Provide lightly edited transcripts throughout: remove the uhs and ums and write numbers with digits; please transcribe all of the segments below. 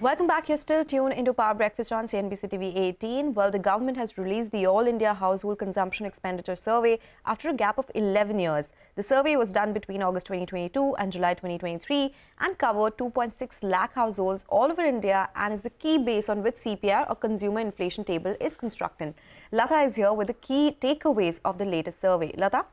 Welcome back. You're still tuned into Power Breakfast on CNBC-TV18. Well, the government has released the All India Household Consumption Expenditure Survey after a gap of 11 years. The survey was done between August 2022 and July 2023 and covered 2.6 lakh households all over India and is the key base on which CPI or Consumer Inflation Table is constructed. Latha is here with the key takeaways of the latest survey. Latha?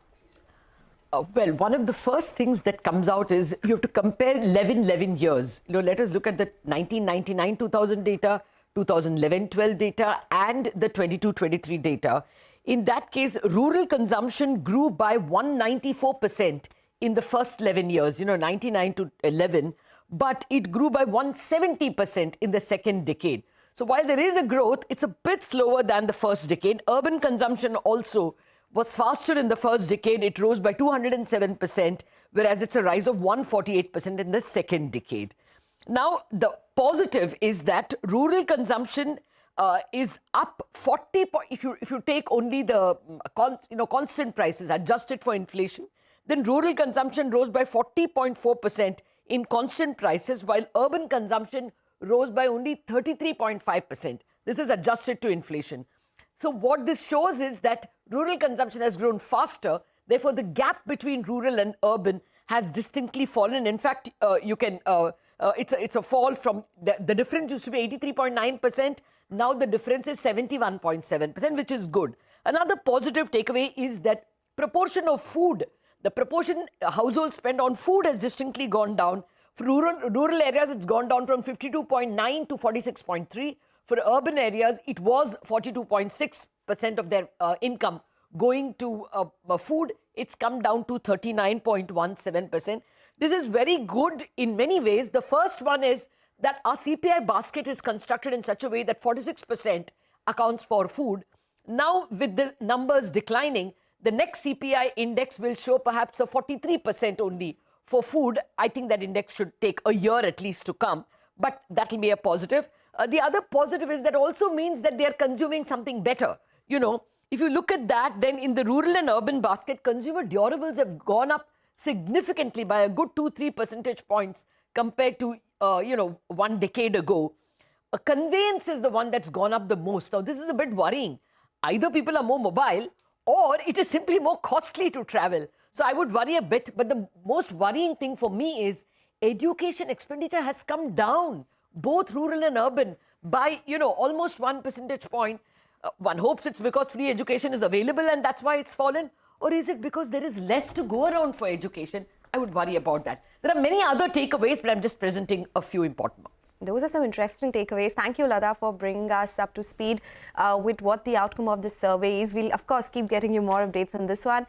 Well, one of the first things that comes out is you have to compare 11 years. Let us look at the 1999-2000 data, 2011-12 data, and the 22-23 data. In that case, rural consumption grew by 194% in the first 11 years, 99 to 11, but it grew by 170% in the second decade. So while there is a growth, it's a bit slower than the first decade. Urban consumption also was faster in the first decade. It rose by 207%, whereas it's a rise of 148% in the second decade. Now, the positive is that rural consumption is up 40. If you take only the constant prices adjusted for inflation, then rural consumption rose by 40.4% in constant prices, while urban consumption rose by only 33.5%. This is adjusted to inflation. So what this shows is that rural consumption has grown faster. Therefore, the gap between rural and urban has distinctly fallen. In fact, it's a fall from the difference used to be 83.9%. Now the difference is 71.7%, which is good. Another positive takeaway is that proportion of food, the proportion households spend on food has distinctly gone down. For rural areas, it's gone down from 52.9 to 46.3. For urban areas, it was 42.6% of their income going to food. It's come down to 39.17%. This is very good in many ways. The first one is that our CPI basket is constructed in such a way that 46% accounts for food. Now, with the numbers declining, the next CPI index will show perhaps a 43% only for food. I think that index should take a year at least to come, but that will be a positive. The other positive is that also means that they are consuming something better. If you look at that, then in the rural and urban basket, consumer durables have gone up significantly by a good 2-3 percentage points compared to, 1 decade ago. Conveyance is the one that's gone up the most. Now, this is a bit worrying. Either people are more mobile or it is simply more costly to travel. So I would worry a bit. But the most worrying thing for me is education expenditure has come down, both rural and urban, by, almost 1 percentage point. One hopes it's because free education is available and that's why it's fallen. Or is it because there is less to go around for education? I would worry about that. There are many other takeaways, but I'm just presenting a few important ones. Those are some interesting takeaways. Thank you, Latha, for bringing us up to speed with what the outcome of this survey is. We'll, of course, keep getting you more updates on this one.